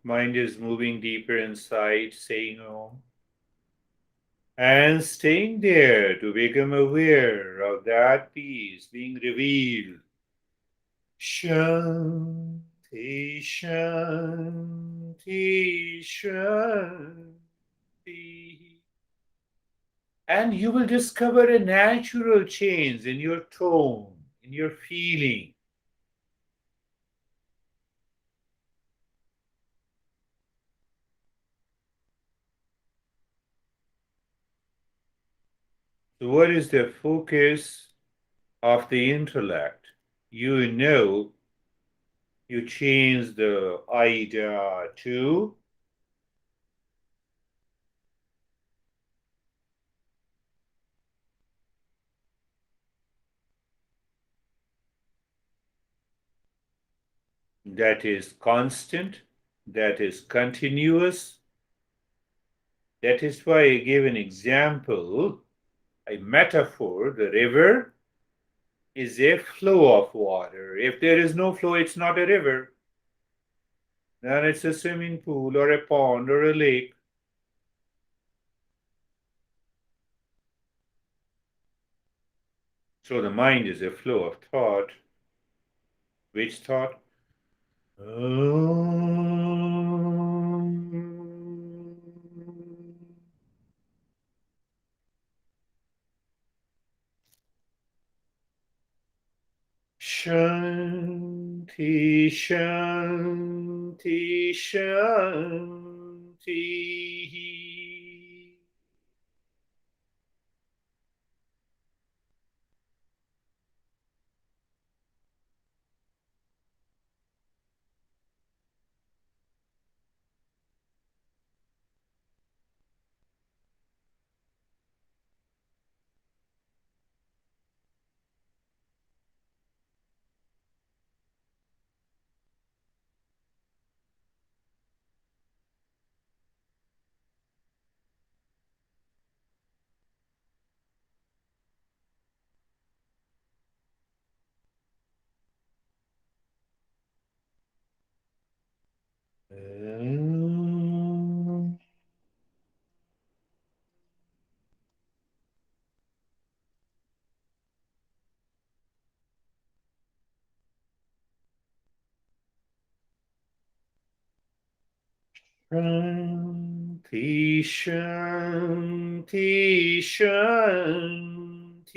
Mind is moving deeper inside, saying Om, and staying there to become aware of that peace being revealed. Shanti, Shanti, Shanti. And you will discover a natural change in your tone, in your feeling. So, what is the focus of the intellect? You you change the idea to that is constant, that is continuous. That is why I gave an example, a metaphor. The river is a flow of water. If there is no flow, it's not a river. Then it's a swimming pool or a pond or a lake. So the mind is a flow of thought. Which thought? Shanti, Shanti, Shanti. Shanti, Shanti, Shanti.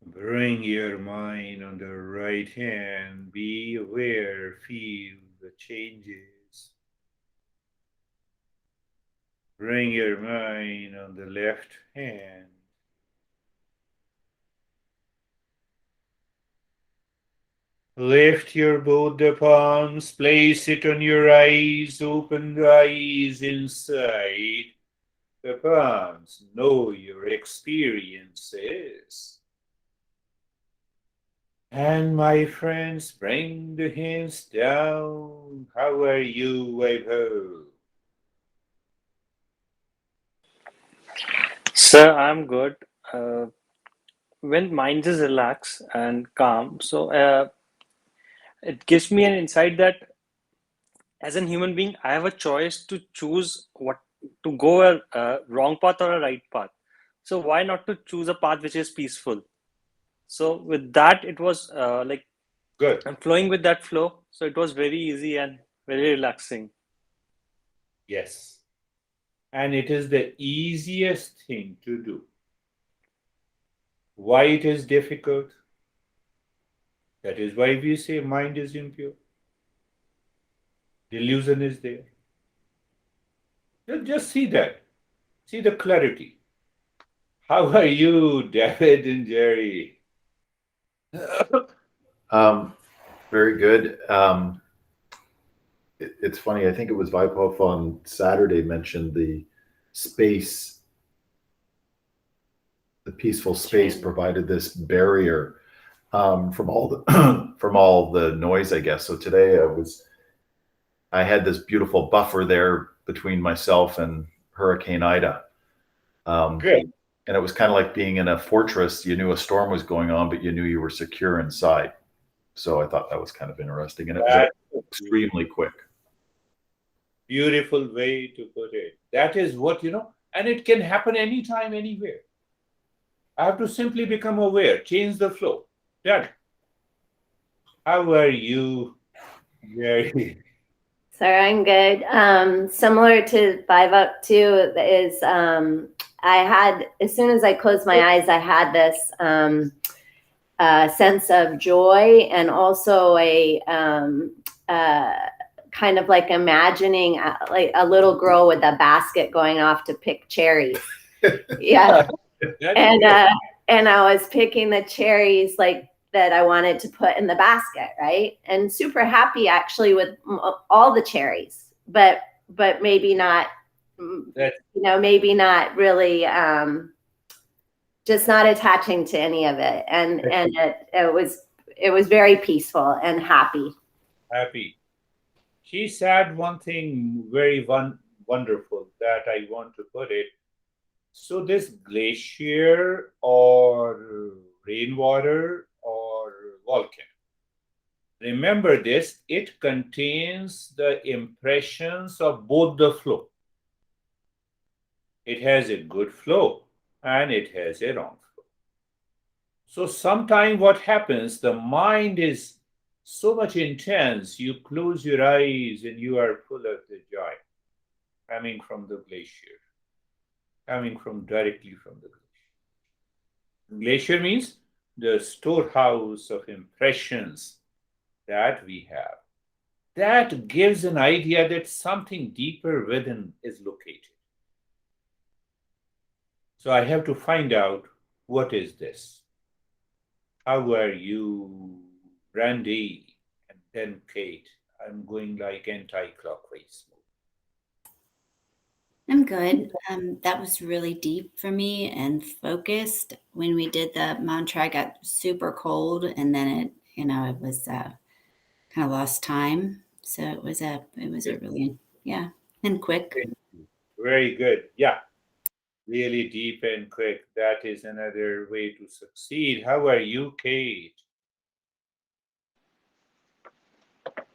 Bring your mind on the right hand. Be aware, feel the changes. Bring your mind on the left hand. Lift your both the palms, place it on your eyes, open the eyes inside the palms. Know your experiences. And my friends, bring the hands down. How are you, Vaibhav? Sir, I'm good. Uh, when mind is relaxed and calm, it gives me an insight that as a human being, I have a choice to choose what to go a wrong path or a right path. So why not to choose a path which is peaceful? So with that, it was like Good. I'm flowing with that flow. So it was very easy and very relaxing. Yes. And it is the easiest thing to do. Why it is difficult? That is why we say mind is impure. Delusion is there. Just see that. See the clarity. How are you, David and Jerry? Um, Very good. It's funny. I think it was Vipov on Saturday mentioned the space, the peaceful space provided this barrier from all the from all the noise, I guess. So today I had this beautiful buffer there between myself and Hurricane Ida. Good. And it was kind of like being in a fortress. You knew a storm was going on, but you knew you were secure inside. So I thought that was kind of interesting. And it was That's extremely quick. beautiful way to put it. That is what, and it can happen anytime, anywhere. I have to simply become aware, change the flow. Done. How are you, Gary? So I'm good. Similar to 5 up 2 is I had, as soon as I closed my eyes, I had this sense of joy, and also a kind of like imagining like a little girl with a basket going off to pick cherries. Yeah. And I was picking the cherries like that I wanted to put in the basket, right? And super happy actually with all the cherries, but maybe not, maybe not really, just not attaching to any of it. And it was very peaceful and happy. Happy. She said one thing very wonderful that I want to put it. So this glacier or rainwater or volcano, remember this, it contains the impressions of both the flow. It has a good flow and it has a wrong flow. So sometimes what happens, the mind is so much intense, you close your eyes and you are full of the joy coming from the glacier, coming directly from the glacier. Glacier means the storehouse of impressions that we have. That gives an idea that something deeper within is located. So I have to find out, what is this? How are you, Brandy, and then Kate? I'm going like anti-clockwise. I'm good. That was really deep for me and focused. When we did the mantra, I got super cold, and then it was kind of lost time. So it was a really, and quick. Very good. Yeah. Really deep and quick. That is another way to succeed. How are you, Kate?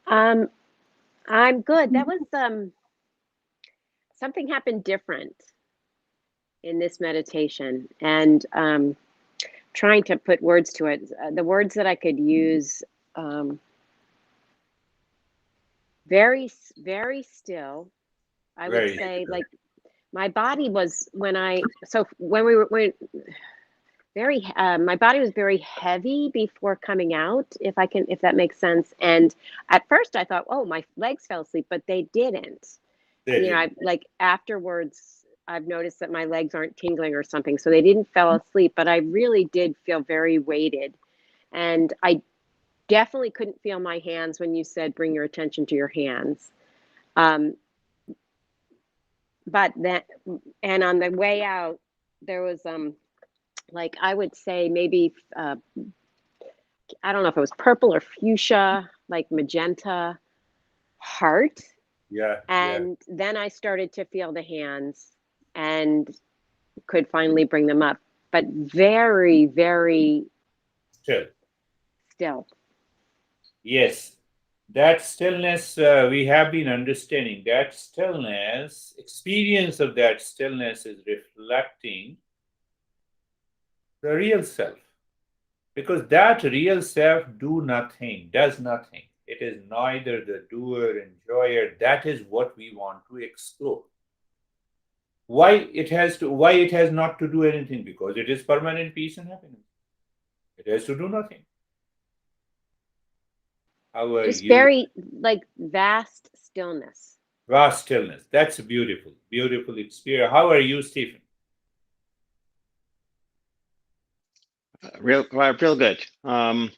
I'm good. That was something happened different in this meditation, and trying to put words to it. The words that I could use, very, very still. I would say, like, my body was my body was very heavy before coming out, if that makes sense. And at first I thought, oh, my legs fell asleep, but they didn't. Afterwards, I've noticed that my legs aren't tingling or something, so they didn't fall asleep, but I really did feel very weighted. And I definitely couldn't feel my hands when you said, bring your attention to your hands. But and on the way out, there was, like, I would say maybe, I don't know if it was purple or fuchsia, like magenta heart. Yeah. And then I started to feel the hands and could finally bring them up, but very, very still. Yes. That stillness, we have been understanding that stillness, experience of that stillness is reflecting the real self. Because that real self does nothing. It is neither the doer, enjoyer. That is what we want to explore. Why it has not to do anything? Because it is permanent peace and happiness. It has to do nothing. How are Just you? very, like, vast stillness. Vast stillness. That's a beautiful, beautiful experience. How are you, Stephen? Real good. I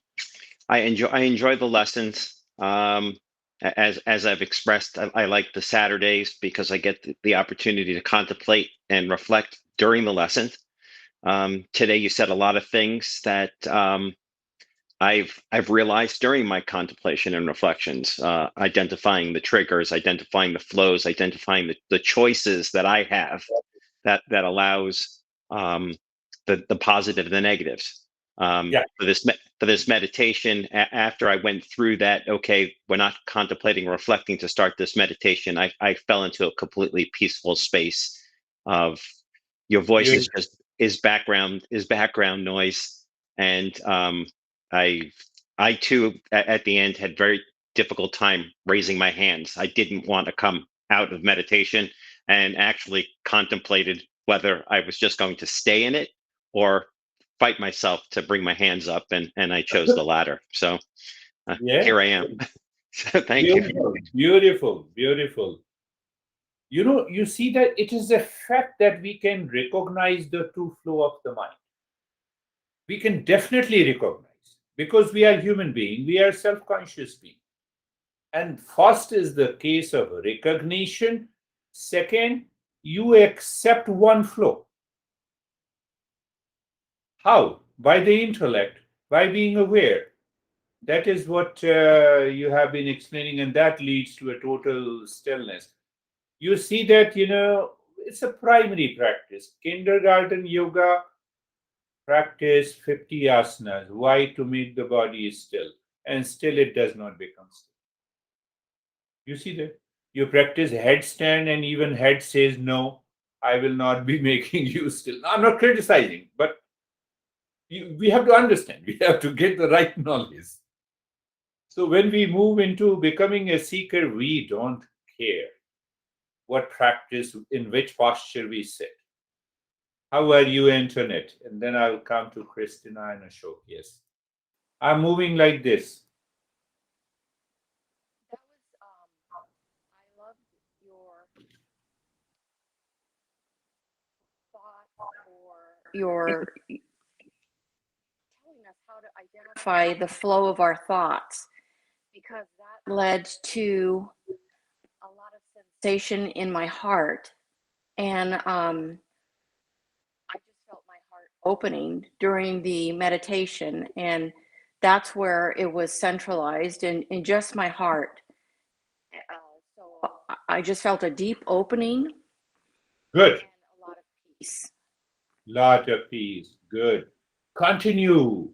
enjoy the lessons. As I've expressed, I like the Saturdays because I get the opportunity to contemplate and reflect during the lessons. Today you said a lot of things that I've realized during my contemplation and reflections, identifying the triggers, identifying the flows, identifying the choices that I have that allows the positive and the negatives. Yeah. For this meditation, after I went through that, okay, we're not contemplating or reflecting to start this meditation. I fell into a completely peaceful space of your voice is Beautiful. just is background noise, and I too at the end had very difficult time raising my hands. I didn't want to come out of meditation and actually contemplated whether I was just going to stay in it or fight myself to bring my hands up, and I chose the latter. So Yeah. here I am. So thank you. Beautiful, beautiful, beautiful. You know, you see that it is a fact that we can recognize the true flow of the mind. We can definitely recognize because we are human beings, we are self-conscious beings. And first is the case of recognition. Second, you accept one flow. How? By the intellect, by being aware. That is what you have been explaining, and that leads to a total stillness. You see that, it's a primary practice. Kindergarten yoga practice 50 asanas. Why? To make the body still. And still it does not become still. You see that? You practice headstand and even head says, no, I will not be making you still. I'm not criticizing, but we have to understand. We have to get the right knowledge. So when we move into becoming a seeker, we don't care what practice, in which posture we sit. How are you, Antoinette? And then I'll come to Christina and Ashok. Yes. I'm moving like this. That was, I loved your thought or your telling us how to identify the flow of our thoughts, because that led to a lot of sensation in my heart. And I just felt my heart opening during the meditation. And that's where it was centralized in just my heart. So I just felt a deep opening Good. and a lot of peace. Lot of peace. Good. Continue.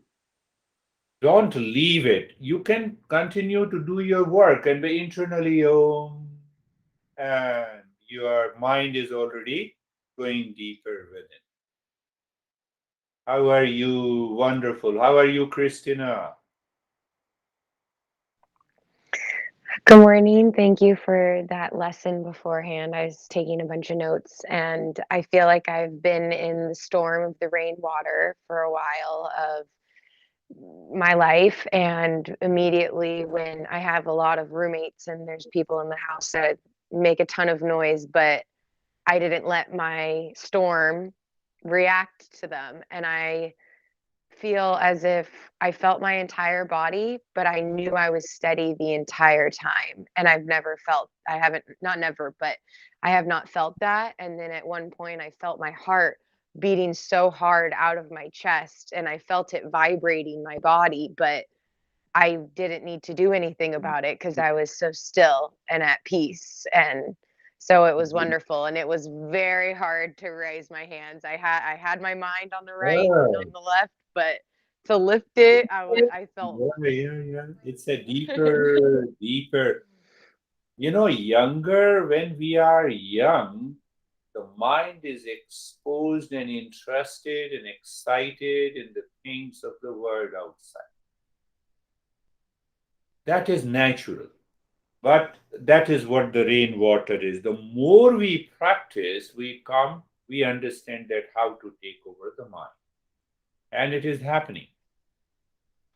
Don't leave it. You can continue to do your work and be internally and your mind is already going deeper within. How are you? Wonderful. How are you, Christina? Good morning. Thank you for that lesson beforehand. I was taking a bunch of notes, and I feel like I've been in the storm of the rainwater for a while of my life. And immediately, when I have a lot of roommates and there's people in the house that make a ton of noise, but I didn't let my storm react to them. And I feel as if I felt my entire body, but I knew I was steady the entire time. And I haven't, not never, but I have not felt that. And then at one point, I felt my heart beating so hard out of my chest, and I felt it vibrating my body, but I didn't need to do anything about it because I was so still and at peace. And so it was wonderful, and it was very hard to raise my hands. I had my mind on the right and on the left, but to lift it, I felt Yeah. It's a deeper, deeper. Younger, when we are young, the mind is exposed and interested and excited in the things of the world outside. That is natural. But that is what the rainwater is. The more we practice, we understand that how to take over the mind. And it is happening.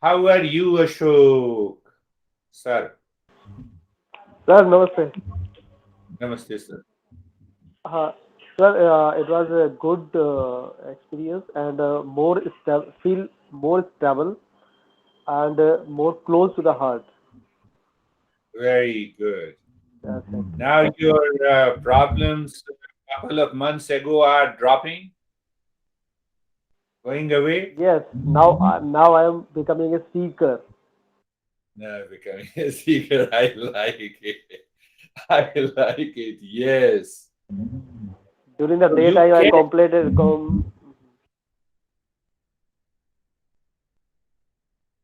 How are you, Ashok? Sir. Sir, namaste. Namaste, sir. Uh, Sir, it was a good experience and feel more stable and more close to the heart. Very good. Yes, sir. Now your problems a couple of months ago are dropping. Going away? Yes, now I am becoming a seeker. No, becoming a seeker. I like it. I like it. Yes. During the So you daytime, I can completed.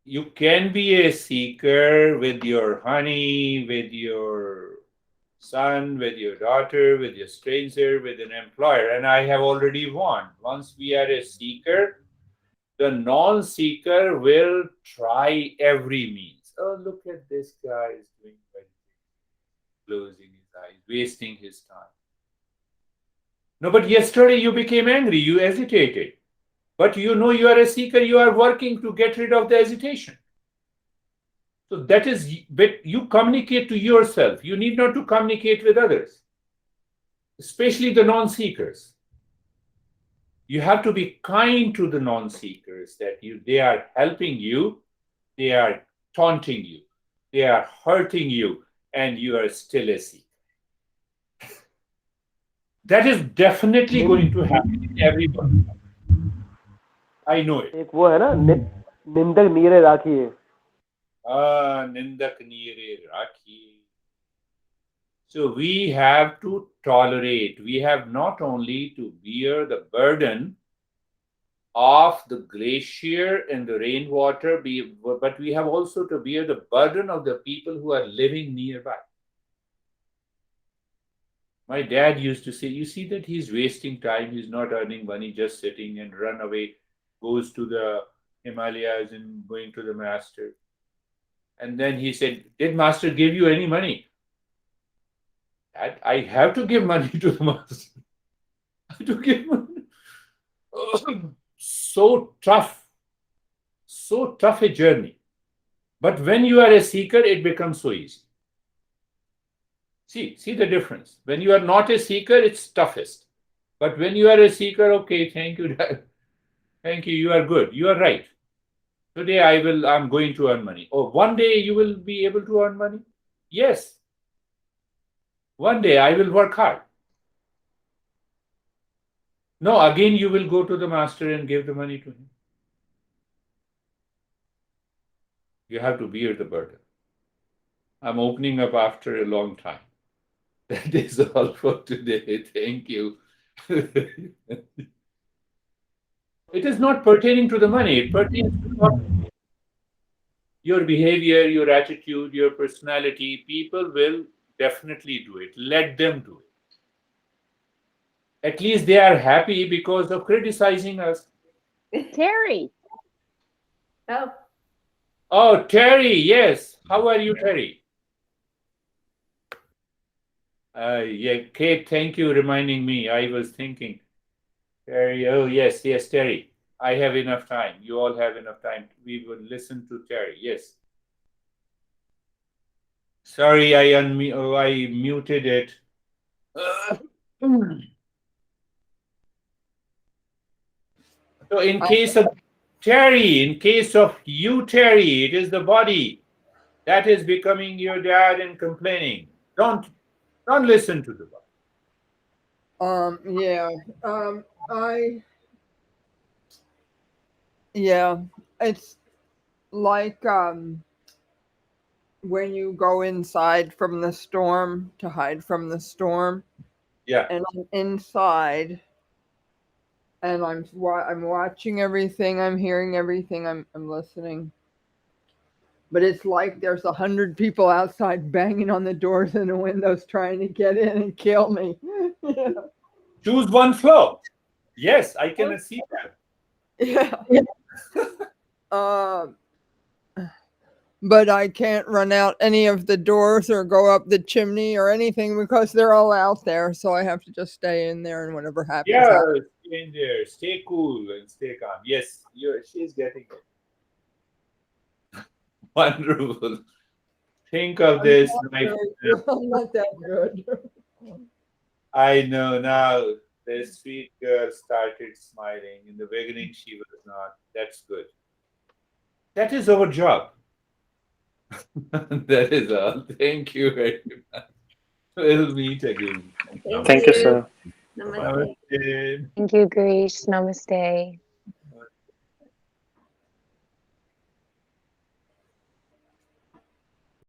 you can be a seeker with your honey, with your son, with your daughter, with your stranger, with an employer. And I have already warned. Once we are a seeker, the non-seeker will try every means. Oh, look at this guy is doing meditation, closing his eyes, wasting his time. No, but yesterday you became angry, you hesitated. But you know you are a seeker, you are working to get rid of the hesitation. So that is, but you communicate to yourself. You need not to communicate with others, especially the non-seekers. You have to be kind to the non-seekers that they are helping you, they are taunting you, they are hurting you, and you are still a seeker. That is definitely going to happen in everyone. I know it. एक वो है ना निंदक नीरे राखिए. Nindak neere rakhi. So we have to tolerate. We have not only to bear the burden of the glacier and the rainwater, but we have also to bear the burden of the people who are living nearby. My dad used to say, you see that he's wasting time, he's not earning money, just sitting and run away, goes to the Himalayas and going to the master. And then he said, did master give you any money? Dad, I have to give money to the master. I have to give money. So tough a journey. But when you are a seeker, it becomes so easy. See the difference. When you are not a seeker, it's toughest. But when you are a seeker, okay, thank you, Dad. Thank you, you are good. You are right. Today I'm going to earn money. Oh, one day you will be able to earn money? Yes. One day I will work hard. No, again you will go to the master and give the money to him. You have to bear the burden. I'm opening up after a long time. That is all for today. Thank you. It is not pertaining to the money. It pertains to your behavior, your attitude, your personality. People will definitely do it. Let them do it. At least they are happy because of criticizing us. Terry. Oh, Terry, yes. How are you, Terry? Yeah, Kate, thank you reminding me. I was thinking. Terry, oh, yes, Terry. I have enough time. You all have enough time. We will listen to Terry. Yes. Sorry, I muted it. So in case of Terry, in case of you, Terry, it is the body that is becoming your dad and complaining. Don't listen to the body. It's like when you go inside from the storm to hide from the storm. Yeah. And I'm inside, and I'm watching everything, I'm hearing everything, I'm listening. But it's like there's 100 people outside banging on the doors and the windows trying to get in and kill me. Choose one floor. Yes, I can see that. Yeah. But I can't run out any of the doors or go up the chimney or anything because they're all out there. So I have to just stay in there, and whatever happens. Yeah, stay in there. Stay cool and stay calm. Yes, she's getting it. Wonderful. Think of this. I'm not that good. I know now. The sweet girl started smiling. In the beginning, she was not. That's good. That is our job. That is all. Thank you very much. We'll meet again. Thank you, sir. Namaste. Namaste. Thank you, Girish. Namaste.